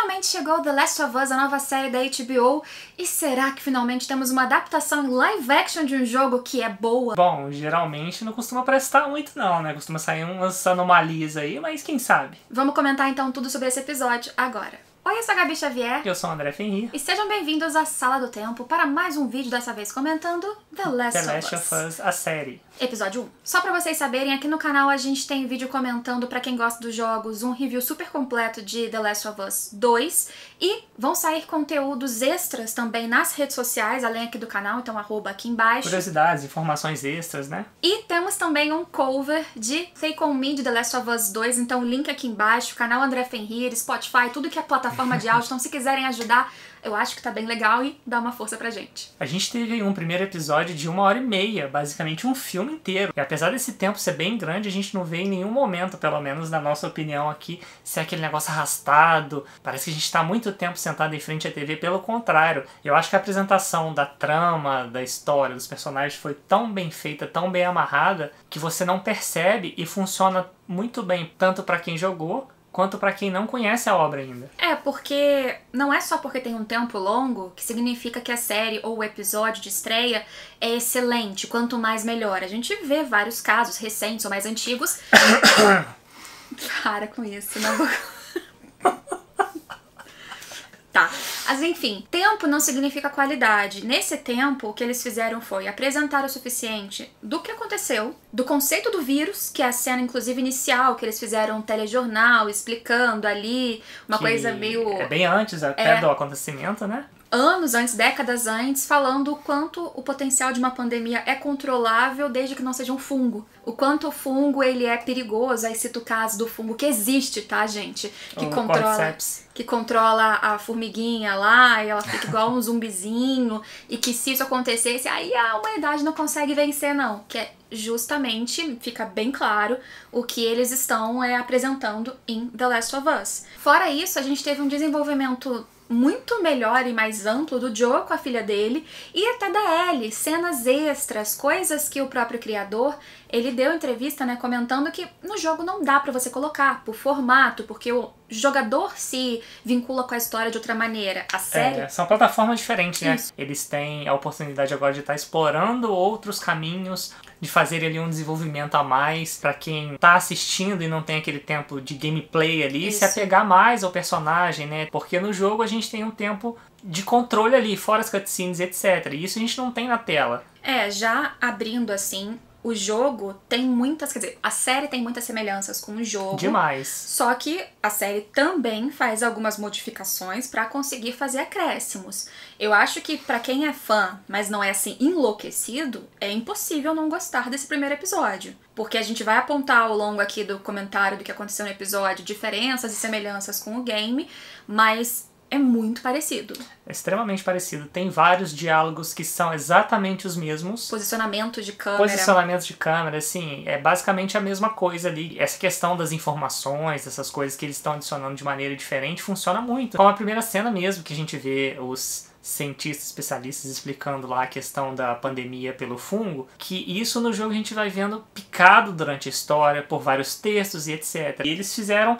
Finalmente chegou The Last of Us, a nova série da HBO. E será que finalmente temos uma adaptação em live action de um jogo que é boa? Bom, geralmente não costuma prestar muito não, né? Costuma sair umas anomalias aí, mas quem sabe? Vamos comentar então tudo sobre esse episódio agora. Oi, eu sou a Gabi Xavier. Eu sou o André Fenrir. E sejam bem-vindos à Sala do Tempo para mais um vídeo, dessa vez comentando The Last of Us, a série. Episódio 1. Só pra vocês saberem, aqui no canal a gente tem vídeo comentando, pra quem gosta dos jogos, um review super completo de The Last of Us 2. E vão sair conteúdos extras também nas redes sociais, além aqui do canal, então arroba aqui embaixo. Curiosidades, informações extras, né? E temos também um cover de Take On Me de The Last of Us 2, então link aqui embaixo, canal André Fenrir, Spotify, tudo que é plataforma de áudio, então se quiserem ajudar, eu acho que tá bem legal e dá uma força pra gente. A gente teve um primeiro episódio de 1h30, basicamente um filme inteiro. E apesar desse tempo ser bem grande, a gente não vê em nenhum momento, pelo menos na nossa opinião aqui, ser aquele negócio arrastado. Parece que a gente tá muito tempo sentado em frente à TV, pelo contrário. Eu acho que a apresentação da trama, da história, dos personagens foi tão bem feita, tão bem amarrada, que você não percebe e funciona muito bem, tanto pra quem jogou, quanto pra quem não conhece a obra ainda. É, porque não é só porque tem um tempo longo que significa que a série ou o episódio de estreia é excelente, quanto mais melhor. A gente vê vários casos recentes ou mais antigos. Para com isso, não vou... Tá, mas enfim, tempo não significa qualidade. Nesse tempo, o que eles fizeram foi apresentar o suficiente do que aconteceu, do conceito do vírus, que é a cena, inclusive, inicial, que eles fizeram um telejornal explicando ali, uma coisa meio... É bem antes até do acontecimento, né? Anos antes, décadas antes, falando o quanto o potencial de uma pandemia é controlável desde que não seja um fungo. O quanto o fungo ele é perigoso, aí cito o caso do fungo que existe, tá, gente? Que controla a formiguinha lá, e ela fica igual um zumbizinho, e que se isso acontecesse, aí a humanidade não consegue vencer, não. Que é justamente, fica bem claro, o que eles estão apresentando em The Last of Us. Fora isso, a gente teve um desenvolvimento muito melhor e mais amplo do Joe com a filha dele e até da Ellie, cenas extras, coisas que o próprio criador, ele deu entrevista, né, comentando que no jogo não dá pra você colocar por formato, porque o jogador se vincula com a história de outra maneira. A série... são plataformas diferentes, né? Isso. Eles têm a oportunidade agora de estar explorando outros caminhos, de fazer ali um desenvolvimento a mais pra quem tá assistindo e não tem aquele tempo de gameplay ali, se apegar mais ao personagem, né? Porque no jogo a gente tem um tempo de controle ali, fora as cutscenes, etc. E isso a gente não tem na tela. Já abrindo assim, o jogo tem muitas, quer dizer, a série tem muitas semelhanças com o jogo. Demais. Só que a série também faz algumas modificações pra conseguir fazer acréscimos. Eu acho que pra quem é fã, mas não é assim enlouquecido, é impossível não gostar desse primeiro episódio. Porque a gente vai apontar ao longo aqui do comentário do que aconteceu no episódio diferenças e semelhanças com o game, mas é muito parecido. É extremamente parecido. Tem vários diálogos que são exatamente os mesmos. Posicionamento de câmera. Posicionamento de câmera, assim, é basicamente a mesma coisa ali. Essa questão das informações, essas coisas que eles estão adicionando de maneira diferente, funciona muito. Como a primeira cena mesmo, que a gente vê os cientistas especialistas explicando lá a questão da pandemia pelo fungo, que isso no jogo a gente vai vendo picado durante a história, por vários textos e etc. E eles fizeram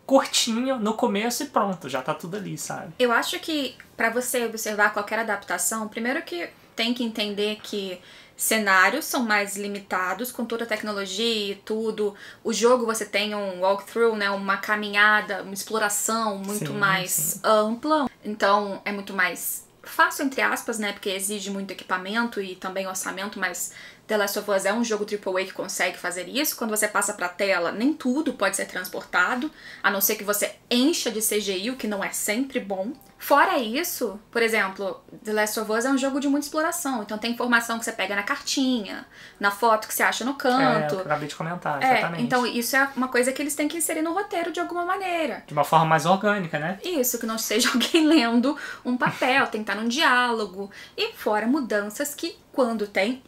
curtinho no começo e pronto, já tá tudo ali, sabe? Eu acho que pra você observar qualquer adaptação, primeiro que tem que entender que cenários são mais limitados com toda a tecnologia e tudo. O jogo você tem um walkthrough, né, uma caminhada, uma exploração muito mais ampla. Então é muito mais fácil, entre aspas, né, porque exige muito equipamento e também orçamento, mas The Last of Us é um jogo AAA que consegue fazer isso. Quando você passa pra tela, nem tudo pode ser transportado, a não ser que você encha de CGI, o que não é sempre bom. Fora isso, por exemplo, The Last of Us é um jogo de muita exploração, então tem informação que você pega na cartinha, na foto que você acha no canto. Eu acabei de comentar, exatamente. Então isso é uma coisa que eles têm que inserir no roteiro de alguma maneira. De uma forma mais orgânica, né? Isso, que não seja alguém lendo um papel, tem que estar num diálogo. E fora mudanças que, quando tem,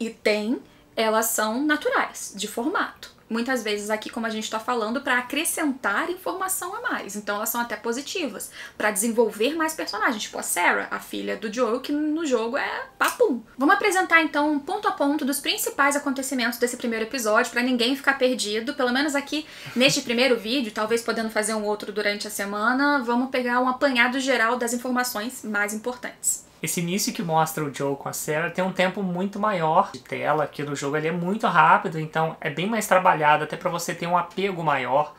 elas são naturais, de formato. muitas vezes aqui, como a gente tá falando, pra acrescentar informação a mais. Então elas são até positivas, pra desenvolver mais personagens, tipo a Sarah, a filha do Joel, que no jogo é papum. Vamos apresentar então ponto a ponto dos principais acontecimentos desse primeiro episódio, pra ninguém ficar perdido, pelo menos aqui neste primeiro vídeo, talvez podendo fazer um outro durante a semana, vamos pegar um apanhado geral das informações mais importantes. Esse início que mostra o Joel com a Sarah tem um tempo muito maior de tela, que no jogo ele é muito rápido, então é bem mais trabalhado, até pra você ter um apego maior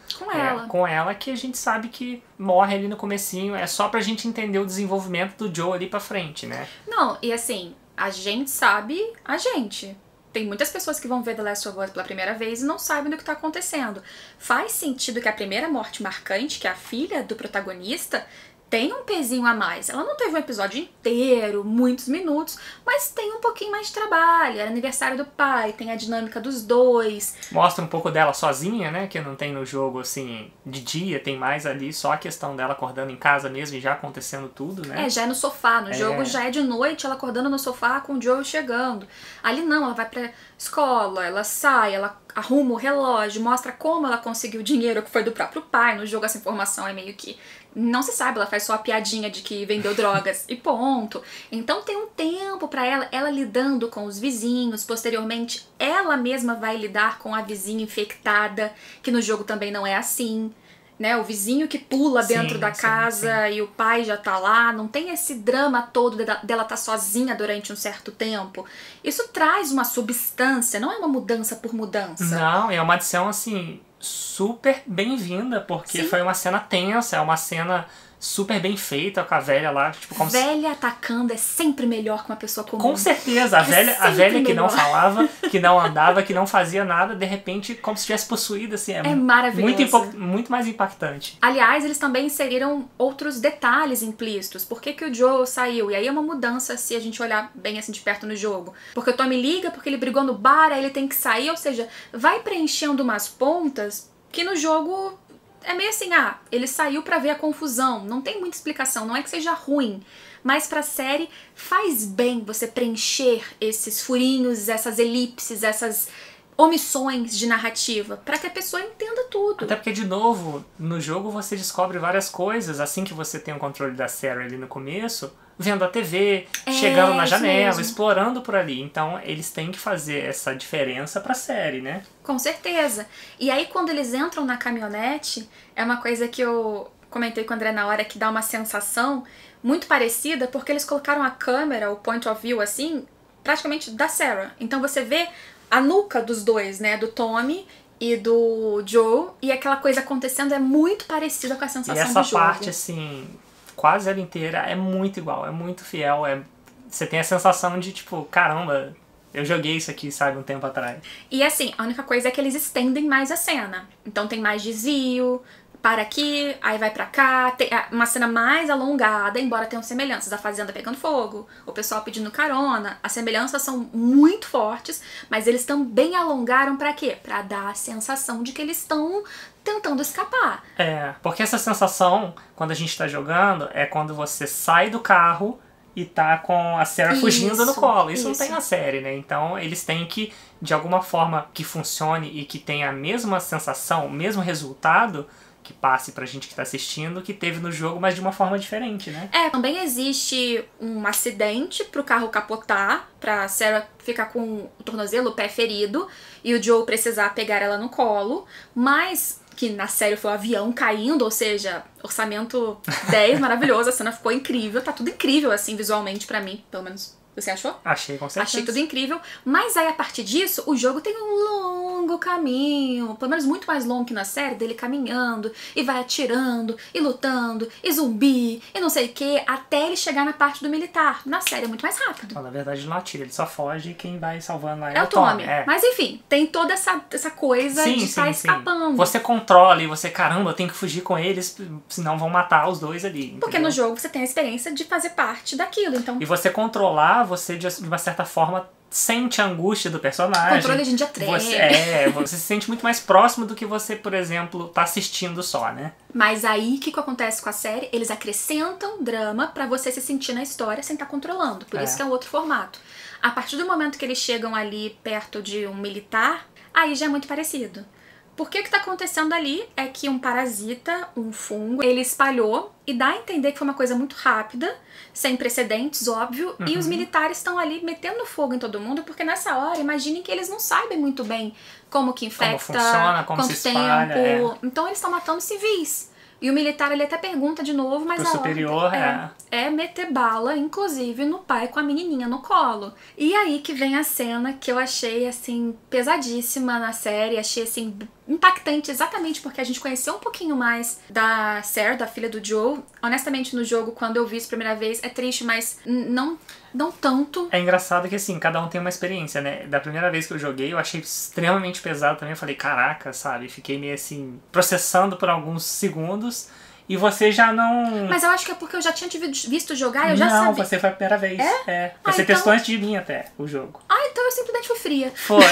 com ela, que a gente sabe que morre ali no comecinho, é só pra gente entender o desenvolvimento do Joel ali pra frente, né? Não, e assim, a gente sabe a gente. Tem muitas pessoas que vão ver The Last of Us pela primeira vez e não sabem do que tá acontecendo. Faz sentido que a primeira morte marcante, que é a filha do protagonista, tem um pezinho a mais. Ela não teve um episódio inteiro, muitos minutos, mas tem um pouquinho mais de trabalho. Era aniversário do pai, tem a dinâmica dos dois. Mostra um pouco dela sozinha, né? Que não tem no jogo, assim, de dia, tem mais ali só a questão dela acordando em casa mesmo e já acontecendo tudo, né? Já é no sofá. No jogo já é de noite, ela acordando no sofá com o Joel chegando. Ali não, ela vai pra escola, ela sai, ela arruma o relógio, mostra como ela conseguiu o dinheiro que foi do próprio pai. No jogo essa informação é meio que não se sabe, ela faz só a piadinha de que vendeu drogas e ponto. Então tem um tempo pra ela lidando com os vizinhos, posteriormente ela mesma vai lidar com a vizinha infectada, que no jogo também não é assim, né? O vizinho que pula dentro da casa e o pai já tá lá, não tem esse drama todo dela tá sozinha durante um certo tempo. Isso traz uma substância, não é uma mudança por mudança. Não, é uma adição assim super bem-vinda, porque foi uma cena tensa, é uma cena super bem feita com a velha lá, tipo, como velha atacando é sempre melhor que uma pessoa comum. Com certeza, a velha que não falava, que não andava, que não fazia nada, de repente, como se estivesse possuída, assim, é maravilhoso. Muito mais impactante. Aliás, eles também inseriram outros detalhes implícitos. Por que o Joel saiu? E aí é uma mudança se a gente olhar bem assim de perto no jogo. Porque o Tommy liga, porque ele brigou no bar, aí ele tem que sair, ou seja, vai preenchendo umas pontas que no jogo é meio assim, ele saiu pra ver a confusão, não tem muita explicação, não é que seja ruim, mas pra série faz bem você preencher esses furinhos, essas elipses, essas omissões de narrativa, pra que a pessoa entenda tudo. Até porque, de novo, no jogo você descobre várias coisas, assim que você tem o controle da série ali no começo, vendo a TV, chegando na janela, explorando por ali. Então, eles têm que fazer essa diferença pra série, né? Com certeza. E aí, quando eles entram na caminhonete, é uma coisa que eu comentei com o André na hora, que dá uma sensação muito parecida, porque eles colocaram a câmera, o point of view, assim, praticamente da Sarah. Então, você vê a nuca dos dois, né? Do Tommy e do Joe, e aquela coisa acontecendo é muito parecida com a sensação do jogo. E essa parte, assim, quase ela inteira é muito igual, é muito fiel, você tem a sensação de, tipo, caramba, eu joguei isso aqui, sabe, um tempo atrás. E assim, a única coisa é que eles estendem mais a cena. Então tem mais desvio, para aqui, aí vai pra cá, tem uma cena mais alongada, embora tenham semelhanças. A fazenda pegando fogo, o pessoal pedindo carona, as semelhanças são muito fortes, mas eles também alongaram pra quê? Pra dar a sensação de que eles estão tentando escapar. Porque essa sensação, quando a gente tá jogando, é quando você sai do carro e tá com a Sarah fugindo no colo. Isso não tem na série, né? Então eles têm que, de alguma forma que funcione e que tenha a mesma sensação, o mesmo resultado, que passe pra gente que tá assistindo, que teve no jogo, mas de uma forma diferente, né? Também existe um acidente pro carro capotar, pra Sarah ficar com o tornozelo, o pé ferido, e o Joe precisar pegar ela no colo, mas que na série foi o avião caindo, ou seja, orçamento 10, maravilhoso, a cena ficou incrível, tá tudo incrível, assim, visualmente pra mim, pelo menos. Você achou? Achei, com certeza. Achei tudo incrível. Mas aí, a partir disso, o jogo tem um longo caminho, pelo menos muito mais longo que na série, dele caminhando, e vai atirando, e lutando, e zumbi, e não sei o que, até ele chegar na parte do militar. Na série é muito mais rápido. Na verdade, ele não atira, ele só foge e quem vai salvando lá é o Tommy. Mas enfim, tem toda essa coisa de estar escapando. Você controla e você, caramba, eu tenho que fugir com eles, senão vão matar os dois ali. Entendeu? Porque no jogo você tem a experiência de fazer parte daquilo, então... E você controlar, você de uma certa forma sente a angústia do personagem. Controle a gente já treme. Você se sente muito mais próximo do que você, por exemplo, tá assistindo só, né? Mas aí, o que acontece com a série? Eles acrescentam drama pra você se sentir na história sem estar controlando. Por isso que é um outro formato. A partir do momento que eles chegam ali perto de um militar, aí já é muito parecido. Porque o que tá acontecendo ali é que um parasita, um fungo, ele espalhou e dá a entender que foi uma coisa muito rápida, sem precedentes, óbvio, e os militares estão ali metendo fogo em todo mundo, porque nessa hora, imaginem que eles não sabem muito bem como que infecta, como funciona, como quanto se espalha, tempo. Então eles estão matando civis. E o militar, ele até pergunta de novo, mas Pro a superior, ordem é meter bala, inclusive no pai com a menininha no colo. E aí que vem a cena que eu achei, assim, pesadíssima na série, achei, assim, impactante exatamente porque a gente conheceu um pouquinho mais da Sarah, da filha do Joe. Honestamente, no jogo, quando eu vi isso a primeira vez, é triste, mas não tanto. É engraçado que, assim, cada um tem uma experiência, né? Da primeira vez que eu joguei, eu achei extremamente pesado também. Eu falei, caraca, sabe? Fiquei meio, assim, processando por alguns segundos. E você já não... Mas eu acho que é porque eu já tinha te visto jogar, eu já sabia. Não, você foi a primeira vez. É? Você então... testou antes de mim até, o jogo. Então eu simplesmente fui fria. Foi.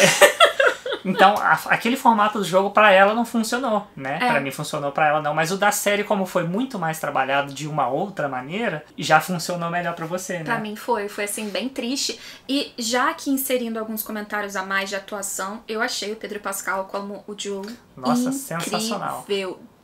Então, aquele formato do jogo pra ela não funcionou, né? Pra mim funcionou, pra ela não. Mas o da série, como foi muito mais trabalhado de uma outra maneira, já funcionou melhor pra você, né? Pra mim foi assim, bem triste. E já que inserindo alguns comentários a mais de atuação, eu achei o Pedro Pascal como o Joe Nossa, incrível. sensacional.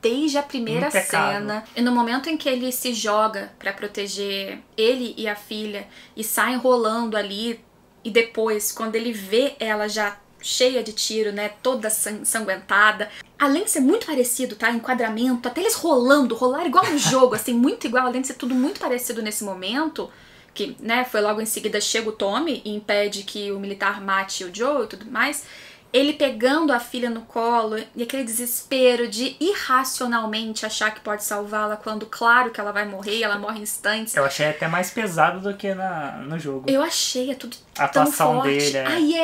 Desde a primeira Impecável. cena, e no momento em que ele se joga pra proteger ele e a filha, e sai rolando ali, e depois, quando ele vê ela já cheia de tiro, né, toda sanguentada. Além de ser muito parecido, tá, enquadramento, até eles rolar igual no jogo, assim, muito igual, além de ser tudo muito parecido nesse momento, que, né, foi logo em seguida chega o Tommy e impede que o militar mate o Joe e tudo mais. Ele pegando a filha no colo e aquele desespero de irracionalmente achar que pode salvá-la quando claro que ela vai morrer, ela morre em instantes. Eu achei até mais pesado do que no jogo. Eu achei, é tudo a tão atuação forte. dele, Aí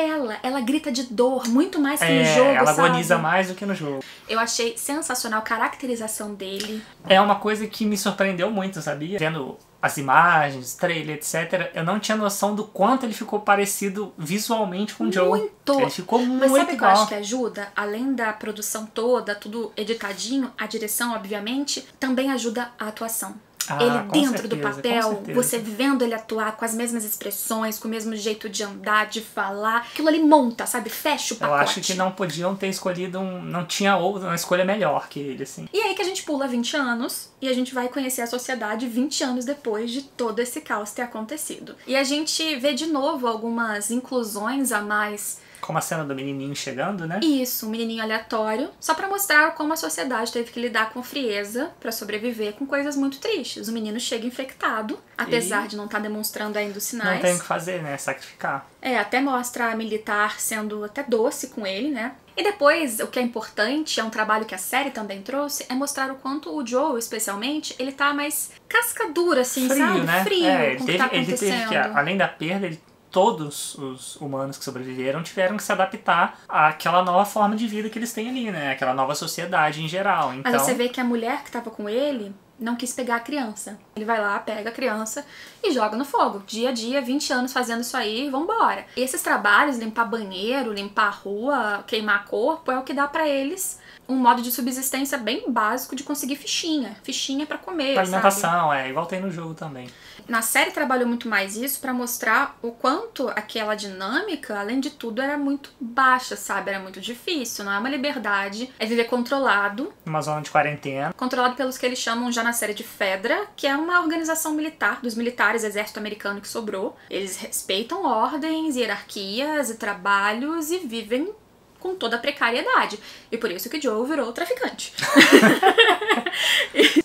ela grita de dor, muito mais que no jogo, ela sabe? agoniza mais do que no jogo. Eu achei sensacional a caracterização dele. É uma coisa que me surpreendeu muito, sabia? Vendo as imagens, trailer, etc. Eu não tinha noção do quanto ele ficou parecido visualmente com o Joe. Muito! Ele ficou muito Mas sabe o que eu igual. acho que ajuda? Além da produção toda, tudo editadinho, a direção, obviamente, também ajuda a atuação. Ele dentro do papel, você vendo ele atuar com as mesmas expressões, com o mesmo jeito de andar, de falar, aquilo ali monta, sabe? Fecha o pacote. Eu acho que não podiam ter escolhido não tinha uma escolha melhor que ele, assim. E aí que a gente pula 20 anos e a gente vai conhecer a sociedade 20 anos depois de todo esse caos ter acontecido. E a gente vê de novo algumas inclusões a mais. Como a cena do menininho chegando, né? Isso, um menininho aleatório, só pra mostrar como a sociedade teve que lidar com frieza pra sobreviver com coisas muito tristes. O menino chega infectado, apesar de não estar demonstrando ainda os sinais. Não tem o que fazer, né? Sacrificar. Até mostra a militar sendo até doce com ele, né? E depois, o que é importante, é um trabalho que a série também trouxe, é mostrar o quanto o Joe, especialmente, ele tá mais cascadura, assim, frio, sabe? Né? Frio com o que tá acontecendo. Ele teve que, além da perda, todos os humanos que sobreviveram tiveram que se adaptar àquela nova forma de vida que eles têm ali, né? Aquela nova sociedade em geral. Então... Mas você vê que a mulher que tava com ele não quis pegar a criança. Ele vai lá, pega a criança e joga no fogo. Dia a dia, 20 anos fazendo isso aí, vambora. E esses trabalhos, limpar banheiro, limpar a rua, queimar corpo, é o que dá pra eles um modo de subsistência bem básico de conseguir fichinha. Fichinha pra comer, pra alimentação, sabe? igual tem no jogo também. Na série trabalhou muito mais isso pra mostrar o quanto aquela dinâmica, além de tudo, era muito baixa, sabe? Era muito difícil, não é uma liberdade, é viver controlado. Uma zona de quarentena. Controlado pelos que eles chamam já na série de FEDRA, que é uma organização militar, dos militares, exército americano que sobrou. Eles respeitam ordens, hierarquias e trabalhos e vivem com toda a precariedade. E por isso que Joe virou traficante.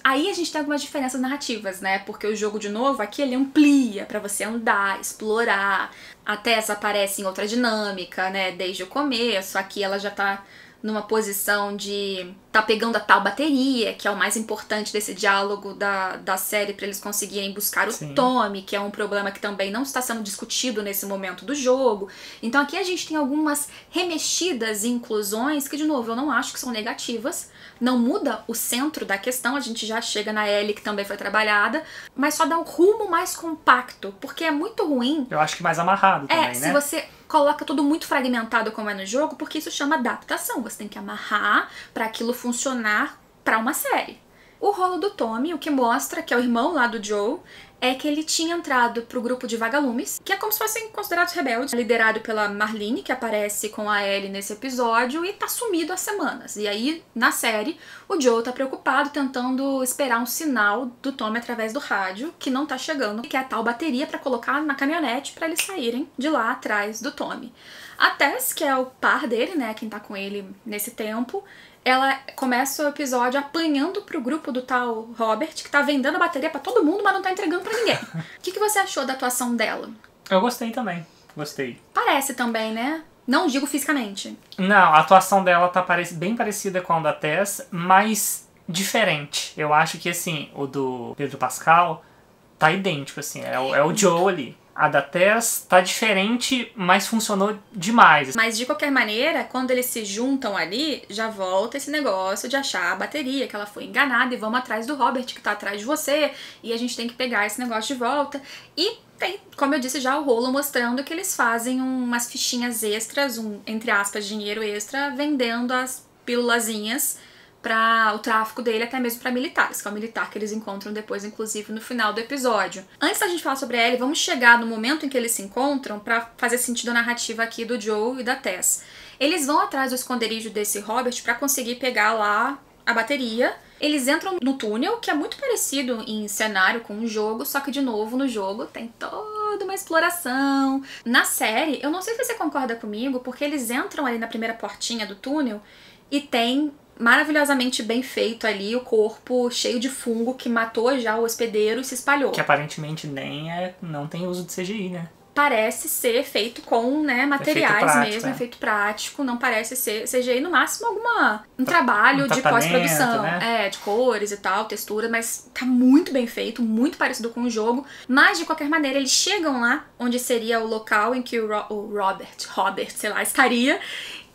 Aí a gente tem algumas diferenças narrativas, né? Porque o jogo, de novo, aqui ele amplia pra você andar, explorar. A Tessa aparece em outra dinâmica, né? Desde o começo. Aqui ela já tá numa posição de tá pegando a tal bateria, que é o mais importante desse diálogo da série pra eles conseguirem buscar o Tommy, que é um problema que também não está sendo discutido nesse momento do jogo. Então aqui a gente tem algumas remexidas e inclusões que, de novo, eu não acho que são negativas. Não muda o centro da questão, a gente já chega na Ellie, que também foi trabalhada, mas só dá um rumo mais compacto, porque é muito ruim. Eu acho que mais amarrado também, né? Se você coloca tudo muito fragmentado como é no jogo, porque isso chama adaptação. Você tem que amarrar pra aquilo funcionar pra uma série. O rolo do Tommy, o que mostra que é o irmão lá do Joe, é que ele tinha entrado pro grupo de vagalumes, que é como se fossem considerados rebeldes, liderado pela Marlene, que aparece com a Ellie nesse episódio, e tá sumido há semanas. E aí, na série, o Joe tá preocupado, tentando esperar um sinal do Tommy através do rádio, que não tá chegando, que é a tal bateria pra colocar na caminhonete pra eles saírem de lá atrás do Tommy. A Tess, que é o par dele, né, quem tá com ele nesse tempo, ela começa o episódio apanhando pro grupo do tal Robert, que tá vendendo a bateria pra todo mundo, mas não tá entregando pra ninguém. O que você achou da atuação dela? Eu gostei também. Gostei. Parece também, né? Não digo fisicamente. Não, a atuação dela tá bem parecida com a da Tess, mas diferente. Eu acho que, assim, o do Pedro Pascal tá idêntico, assim. É o Joe ali. A da Tess tá diferente, mas funcionou demais. Mas, de qualquer maneira, quando eles se juntam ali, já volta esse negócio de achar a bateria, que ela foi enganada, e vamos atrás do Robert, que tá atrás de você, e a gente tem que pegar esse negócio de volta. E tem, como eu disse já, o rolo mostrando que eles fazem umas fichinhas extras, entre aspas, dinheiro extra, vendendo as pílulazinhas para o tráfico dele, até mesmo para militares, que é o militar que eles encontram depois, inclusive, no final do episódio. Antes da gente falar sobre a Ellie, vamos chegar no momento em que eles se encontram para fazer sentido a narrativa aqui do Joe e da Tess. Eles vão atrás do esconderijo desse Robert para conseguir pegar lá a bateria. Eles entram no túnel, que é muito parecido em cenário com o jogo, só que, de novo, no jogo tem toda uma exploração. Na série, eu não sei se você concorda comigo, porque eles entram ali na primeira portinha do túnel e tem maravilhosamente bem feito ali o corpo cheio de fungo que matou já o hospedeiro e se espalhou. Que aparentemente não tem uso de CGI, né? Parece ser feito com, né, materiais mesmo, efeito prático, não parece ser CGI, no máximo um trabalho de pós-produção, né? De cores e tal, textura, mas tá muito bem feito, muito parecido com o jogo, mas de qualquer maneira eles chegam lá, onde seria o local em que o Robert, sei lá, estaria,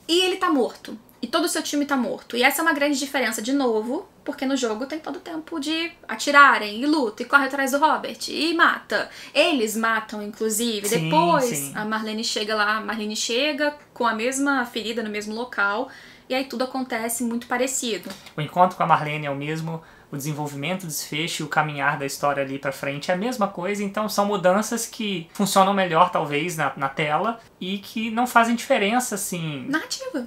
e ele tá morto. E todo o seu time tá morto. E essa é uma grande diferença, de novo, porque no jogo tem todo o tempo de atirarem, e luta, e corre atrás do Robert, e mata. Eles matam, inclusive. Sim, depois sim. a Marlene chega lá, a Marlene chega com a mesma ferida no mesmo local, e aí tudo acontece muito parecido. O encontro com a Marlene é o mesmo, o desenvolvimento, o desfecho e o caminhar da história ali pra frente é a mesma coisa, então são mudanças que funcionam melhor, talvez, na tela e que não fazem diferença, assim...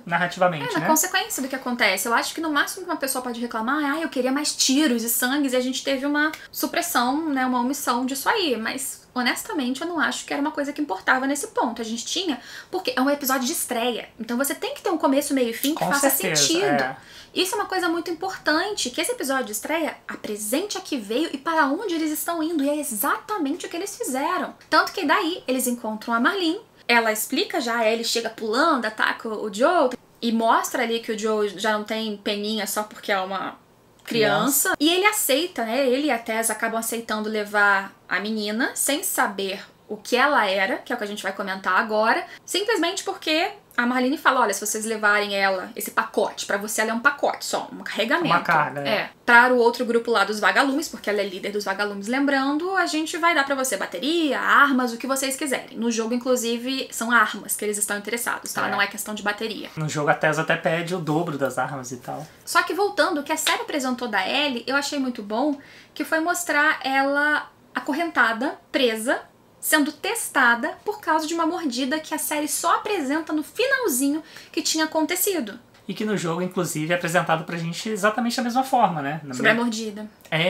Narrativamente, na consequência do que acontece. Eu acho que no máximo que uma pessoa pode reclamar eu queria mais tiros e sangues, e a gente teve uma supressão, né, uma omissão disso aí, mas... honestamente, eu não acho que era uma coisa que importava nesse ponto. A gente tinha, porque é um episódio de estreia. Então você tem que ter um começo, meio e fim que faça sentido. Isso é uma coisa muito importante, que esse episódio de estreia apresente a que veio e para onde eles estão indo. E é exatamente o que eles fizeram. Tanto que daí eles encontram a Marlene. Ela explica já, a Ellie chega pulando, ataca o Joe. E mostra ali que o Joe já não tem peninha só porque é uma... criança. E ele aceita, né? Ele e a Tess acabam aceitando levar a menina sem saber o que ela era, que é o que a gente vai comentar agora, simplesmente porque a Marlene fala, olha, se vocês levarem ela, esse pacote, pra você ela é um pacote só, um carregamento. Uma carga, né? Para o outro grupo lá dos vagalumes, porque ela é líder dos vagalumes, lembrando, a gente vai dar pra você bateria, armas, o que vocês quiserem. No jogo, inclusive, são armas que eles estão interessados, tá? Não é questão de bateria. No jogo a Tess até pede o dobro das armas e tal. Só que voltando, o que a série apresentou da Ellie, eu achei muito bom, que foi mostrar ela acorrentada, presa, sendo testada por causa de uma mordida que a série só apresenta no finalzinho que tinha acontecido. E que no jogo, inclusive, é apresentado pra gente exatamente da mesma forma, né? Sobre a mordida.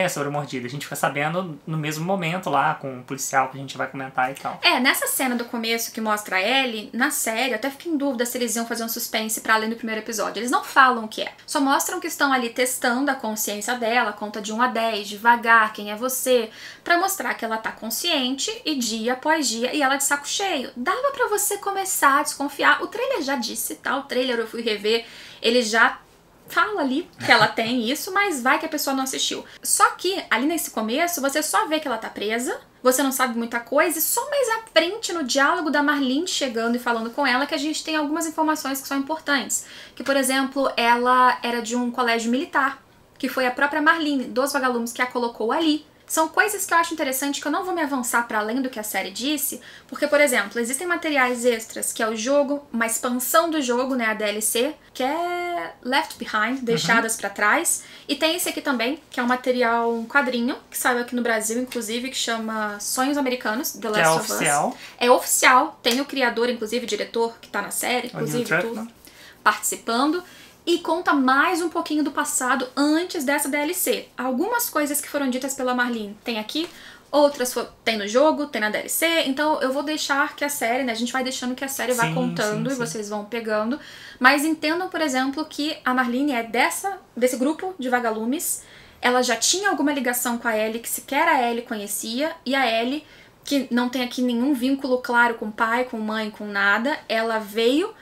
Sobre a mordida. A gente fica sabendo no mesmo momento lá, com o policial que a gente vai comentar e tal. Nessa cena do começo que mostra a Ellie, na série, eu até fiquei em dúvida se eles iam fazer um suspense pra além do primeiro episódio. Eles não falam o que é. Só mostram que estão ali testando a consciência dela, conta de 1 a 10, devagar, quem é você, pra mostrar que ela tá consciente e dia após dia, e ela de saco cheio. Dava pra você começar a desconfiar. O trailer já disse, tá? O trailer eu fui rever, ele já fala ali que ela tem isso, mas vai que a pessoa não assistiu. Só que, ali nesse começo, você só vê que ela tá presa, você não sabe muita coisa, e só mais à frente, no diálogo da Marlene chegando e falando com ela, que a gente tem algumas informações que são importantes. Que, por exemplo, ela era de um colégio militar, que foi a própria Marlene, dos vagalumes, que a colocou ali. São coisas que eu acho interessante que eu não vou me avançar para além do que a série disse, porque, por exemplo, existem materiais extras, que é o jogo, uma expansão do jogo, né, a DLC, que é Left Behind, Deixadas pra Trás, e tem esse aqui também, que é um material, um quadrinho, que saiu aqui no Brasil, inclusive, que chama Sonhos Americanos, The Last of Us. Oficial. É oficial, tem o criador, inclusive, diretor, que tá na série, inclusive, tudo, participando. E conta mais um pouquinho do passado antes dessa DLC. Algumas coisas que foram ditas pela Marlene tem aqui, outras tem no jogo, tem na DLC. Então eu vou deixar que a série, né? A gente vai deixando que a série vá contando e vocês vão pegando. Mas entendam, por exemplo, que a Marlene é desse grupo de vagalumes. Ela já tinha alguma ligação com a Ellie, que sequer a Ellie conhecia. E a Ellie, que não tem aqui nenhum vínculo claro com pai, com mãe, com nada. Ela veio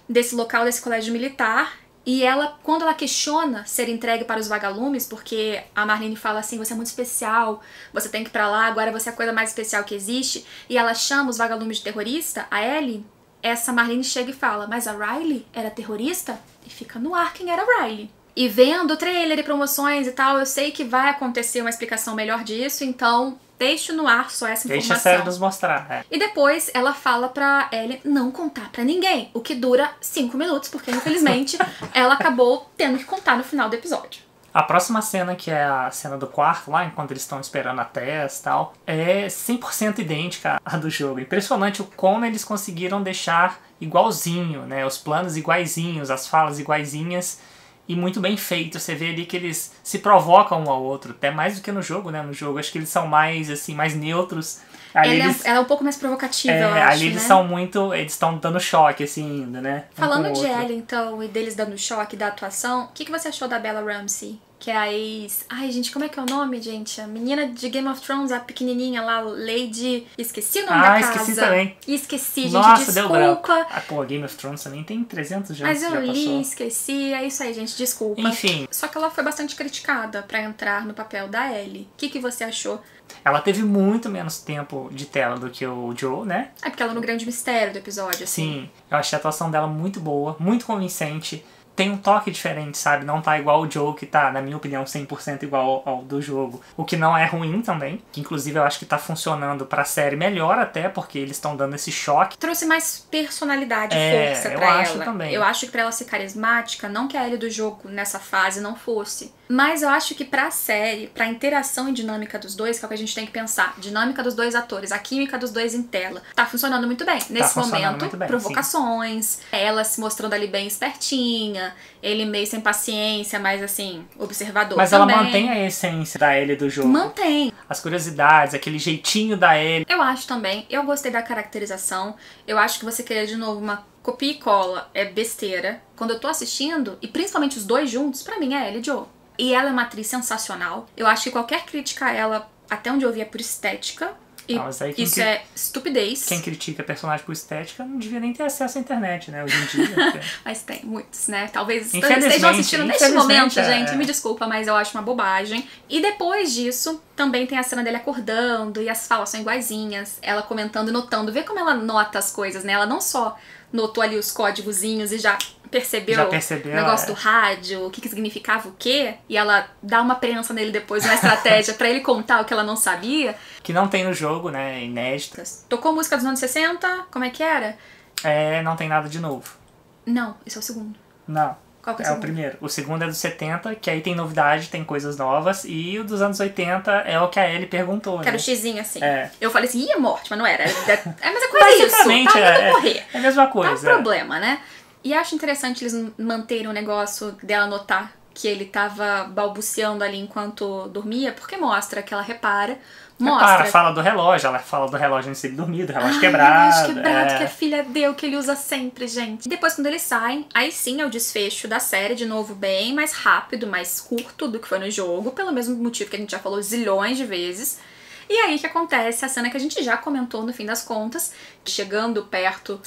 desse local, desse colégio militar. E ela, quando ela questiona ser entregue para os vagalumes, porque a Marlene fala assim, você é muito especial, você tem que ir pra lá, agora você é a coisa mais especial que existe, e ela chama os vagalumes de terrorista, a Ellie, essa Marlene chega e fala, mas a Riley era terrorista? E fica no ar quem era a Riley. E vendo o trailer e promoções e tal, eu sei que vai acontecer uma explicação melhor disso, então deixo no ar só essa informação. Deixa a série nos mostrar. E depois ela fala pra Ellie não contar pra ninguém, o que dura 5 minutos, porque infelizmente ela acabou tendo que contar no final do episódio. A próxima cena, que é a cena do quarto, lá, enquanto eles estão esperando a Tess e tal, é 100% idêntica à do jogo. Impressionante o como eles conseguiram deixar igualzinho, né? Os planos iguaizinhos, as falas iguaizinhas. E muito bem feito, você vê ali que eles se provocam um ao outro, até mais do que no jogo, né? No jogo, acho que eles são mais, assim, mais neutros. Ela é um pouco mais provocativa, eu acho, ali eles são muito, eles estão dando choque, assim, ainda, né? Falando de Ellie, então, e deles dando choque da atuação, o que você achou da Bella Ramsey? Que é a ex... Ai, gente, como é que é o nome, gente? A menina de Game of Thrones, a pequenininha lá, Lady... Esqueci o nome da casa. Esqueci também. Esqueci, gente, Nossa, desculpa. deu branco. Pô, Game of Thrones também tem 300 anos. Mas eu li, esqueci, é isso aí, gente, desculpa. Enfim. Só que ela foi bastante criticada pra entrar no papel da Ellie. O que você achou? Ela teve muito menos tempo de tela do que o Joe, né? É porque ela é no grande mistério do episódio, assim. Sim, eu achei a atuação dela muito boa, muito convincente. Tem um toque diferente, sabe? Não tá igual o Joe, que tá, na minha opinião, 100% igual ao do jogo. O que não é ruim também, que inclusive eu acho que tá funcionando pra série melhor até, porque eles estão dando esse choque. Trouxe mais personalidade e força pra ela. Eu acho também. Eu acho que pra ela ser carismática, não que a Ellie do jogo nessa fase não fosse, mas eu acho que pra série, pra interação e dinâmica dos dois, que é o que a gente tem que pensar, dinâmica dos dois atores, a química dos dois em tela, tá funcionando muito bem. Nesse momento, provocações, sim. Ela se mostrando ali bem espertinha, ele meio sem paciência, mas assim, observador mas também. Ela mantém a essência da Ellie do jogo. Mantém. As curiosidades, aquele jeitinho da Ellie. Eu acho também. Eu gostei da caracterização. Eu acho que você querer de novo uma copia e cola é besteira. Quando eu tô assistindo, e principalmente os dois juntos, pra mim é Ellie e Joe. E ela é uma atriz sensacional. Eu acho que qualquer crítica a ela, até onde eu vi, é por estética. E isso é estupidez. Quem critica personagem por estética não devia nem ter acesso à internet, né? Hoje em dia. Mas tem muitos, né? Talvez estejam assistindo neste momento, gente. Me desculpa, mas eu acho uma bobagem. E depois disso, também tem a cena dele acordando e as falas são iguaizinhas. Ela comentando e notando. Vê como ela nota as coisas, né? Ela não só notou ali os códigozinhos e já percebeu o negócio do rádio, o que significava o quê, e ela dá uma prensa nele depois, uma estratégia pra ele contar o que ela não sabia. Que não tem no jogo, né, inédito. Tocou música dos anos 60, como é que era? Não tem nada de novo. Não, esse é o segundo. Não. Qual que é o segundo? O primeiro. O segundo é dos 70, que aí tem novidade, tem coisas novas, e o dos anos 80 é o que a Ellie perguntou, que era o xizinho, assim. Eu falei assim, ia morte, mas não era. Mas é coisa isso, tá morrer. É a mesma coisa. Tá um problema, né? E acho interessante eles manterem o negócio dela notar que ele tava balbuciando ali enquanto dormia, porque mostra que ela repara. Fala do relógio, ela fala do relógio antes dele dormir, do relógio quebrado. Relógio quebrado, que a filha deu, que ele usa sempre, gente. E depois, quando eles saem, aí sim é o desfecho da série, de novo, bem mais rápido, mais curto do que foi no jogo, pelo mesmo motivo que a gente já falou zilhões de vezes. E aí que acontece a cena que a gente já comentou no fim das contas, chegando perto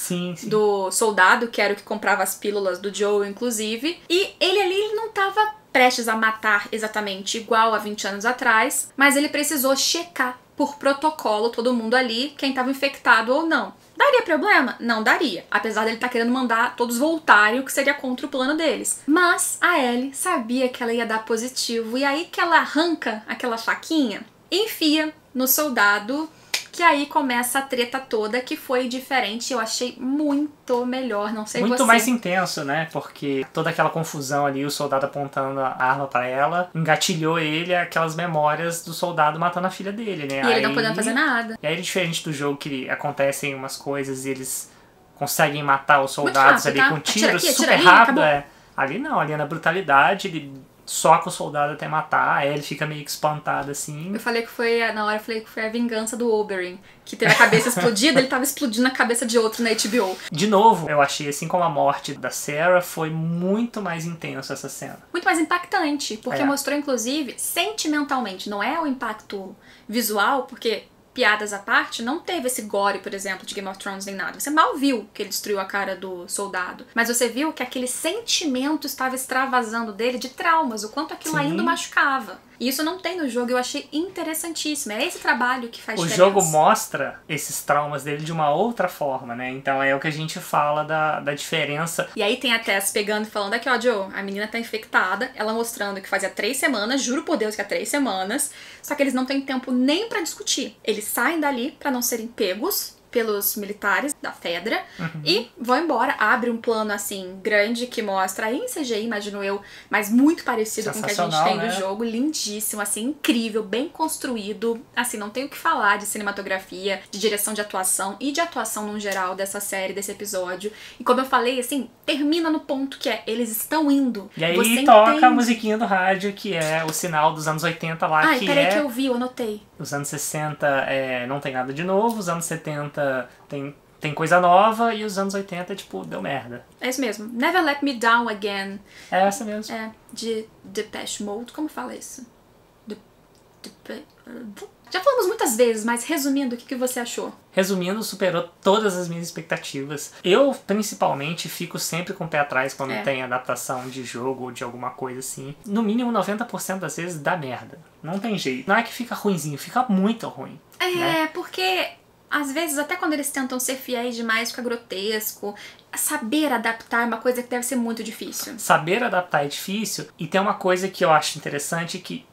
do soldado, que era o que comprava as pílulas do Joe, inclusive. E ele não tava prestes a matar exatamente igual a 20 anos atrás, mas ele precisou checar por protocolo todo mundo ali, quem tava infectado ou não. Daria problema? Não daria. Apesar dele estar querendo mandar todos voltarem, o que seria contra o plano deles. Mas a Ellie sabia que ela ia dar positivo, e aí que ela arranca aquela faquinha enfia no soldado, que aí começa a treta toda, que foi diferente, eu achei muito melhor, não sei muito você. mais intenso, né? Porque toda aquela confusão ali, o soldado apontando a arma pra ela, engatilhou ele aquelas memórias do soldado matando a filha dele, né? E ele não podendo fazer nada. E aí, diferente do jogo, que acontecem umas coisas e eles conseguem matar os soldados rápido, ali tá? com tiros Atira super ali, rápido, acabou. Ali não, ali é na brutalidade, ele soca o soldado até matar, aí ele fica meio que espantado assim. Eu falei que foi, na hora eu falei que foi a vingança do Oberyn, que teve a cabeça explodida, ele tava explodindo a cabeça de outro na HBO. De novo, eu achei, assim como a morte da Sarah, foi muito mais intenso essa cena. Muito mais impactante, porque mostrou, inclusive, sentimentalmente, não é o impacto visual, porque, piadas à parte, não teve esse gore, por exemplo, de Game of Thrones nem nada. Você mal viu que ele destruiu a cara do soldado, mas você viu que aquele sentimento estava extravasando dele de traumas, o quanto aquilo ainda machucava. E isso não tem no jogo, eu achei interessantíssimo. É esse trabalho que faz diferença. O jogo mostra esses traumas dele de uma outra forma, né? Então é o que a gente fala da diferença. E aí tem a Tess pegando e falando aqui, ó, Joe, a menina tá infectada, ela mostrando que fazia 3 semanas, juro por Deus que há 3 semanas, só que eles não têm tempo nem pra discutir. Eles saem dali pra não serem pegos pelos militares da Fedra e vão embora. Abre um plano, assim, grande que mostra aí em CGI, imagino eu, mas muito parecido com o que a gente tem do jogo. Lindíssimo, assim, incrível, bem construído. Assim, não tenho o que falar de cinematografia, de direção de atuação e de atuação no geral dessa série, desse episódio. E como eu falei, assim, termina no ponto que é, eles estão indo. E aí você toca entende. a musiquinha do rádio, que é o sinal dos anos 80 lá, Ai, que peraí que eu vi, eu anotei. Os anos 60 não tem nada de novo, os anos 70 tem coisa nova, e os anos 80, tipo, deu merda. É isso mesmo. Never Let Me Down Again. É essa mesmo. É, de Depeche Mode. Como fala isso? Já falamos muitas vezes, mas resumindo, o que você achou? Resumindo, superou todas as minhas expectativas. Eu, principalmente, fico sempre com o pé atrás quando tem adaptação de jogo ou de alguma coisa assim. No mínimo, 90% das vezes dá merda. Não tem jeito. Não é que fica ruinzinho, fica muito ruim. É, porque às vezes, até quando eles tentam ser fiéis demais, fica grotesco. Saber adaptar é uma coisa que deve ser muito difícil. Saber adaptar é difícil, e tem uma coisa que eu acho interessante, que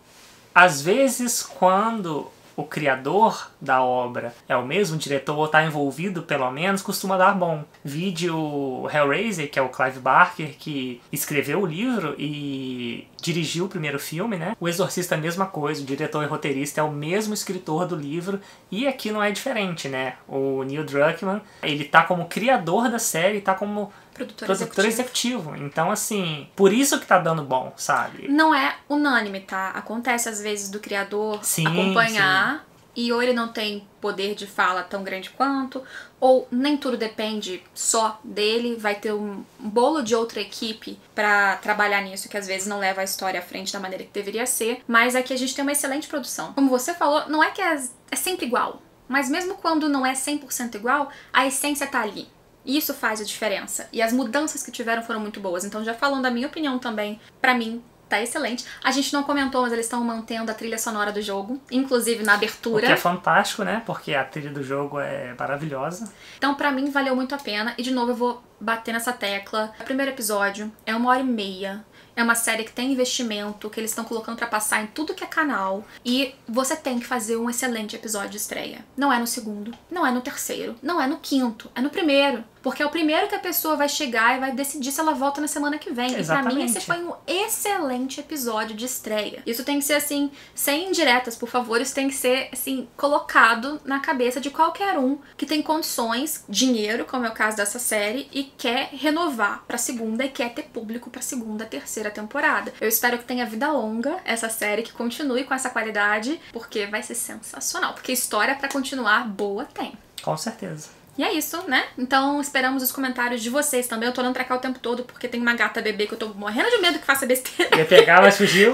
às vezes quando o criador da obra é o mesmo diretor, ou está envolvido pelo menos, costuma dar bom. Vídeo Hellraiser, que é o Clive Barker, que escreveu o livro e dirigiu o primeiro filme, né? O Exorcista é a mesma coisa, o diretor e roteirista é o mesmo escritor do livro, e aqui não é diferente, né? O Neil Druckmann, ele tá como criador da série, tá como produtor executivo. Então, assim, por isso que tá dando bom, sabe? Não é unânime, tá? Acontece às vezes do criador acompanhar e ou ele não tem poder de fala tão grande quanto, ou nem tudo depende só dele, vai ter um bolo de outra equipe pra trabalhar nisso, que às vezes não leva a história à frente da maneira que deveria ser, mas aqui a gente tem uma excelente produção. Como você falou, não é que é sempre igual, mas mesmo quando não é 100% igual, a essência tá ali. Isso faz a diferença. E as mudanças que tiveram foram muito boas. Então, já falando da minha opinião também, pra mim, tá excelente. A gente não comentou, mas eles estão mantendo a trilha sonora do jogo, inclusive na abertura. O que é fantástico, né? Porque a trilha do jogo é maravilhosa. Então, pra mim, valeu muito a pena. E, de novo, eu vou bater nessa tecla. O primeiro episódio é 1h30. É uma série que tem investimento, que eles estão colocando pra passar em tudo que é canal. E você tem que fazer um excelente episódio de estreia. Não é no segundo, não é no terceiro, não é no quinto, é no primeiro. Porque é o primeiro que a pessoa vai chegar e vai decidir se ela volta na semana que vem. Exatamente. E pra mim esse foi um excelente episódio de estreia. Isso tem que ser assim, sem indiretas, por favor. Isso tem que ser assim, colocado na cabeça de qualquer um que tem condições, dinheiro, como é o caso dessa série, e quer renovar pra segunda e quer ter público pra segunda, terceira temporada. Eu espero que tenha vida longa essa série, que continue com essa qualidade, porque vai ser sensacional. Porque história pra continuar boa tem. Com certeza. E é isso, né? Então esperamos os comentários de vocês também. Eu tô olhando pra cá o tempo todo porque tem uma gata bebê que eu tô morrendo de medo que faça besteira. Ia pegar, mas fugiu.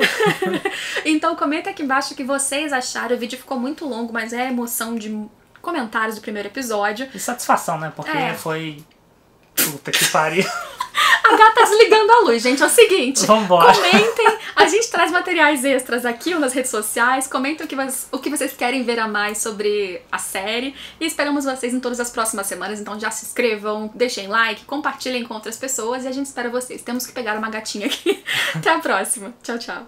Então comenta aqui embaixo o que vocês acharam. O vídeo ficou muito longo, mas é a emoção de comentários do primeiro episódio. E satisfação, né? Porque foi... Puta que pariu. A gata desligando a luz, gente. É o seguinte, vambora. Comentem. A gente traz materiais extras aqui nas redes sociais. Comentem o que vocês querem ver a mais sobre a série. E esperamos vocês em todas as próximas semanas. Então já se inscrevam, deixem like, compartilhem com outras pessoas. E a gente espera vocês. Temos que pegar uma gatinha aqui. Até a próxima. Tchau, tchau.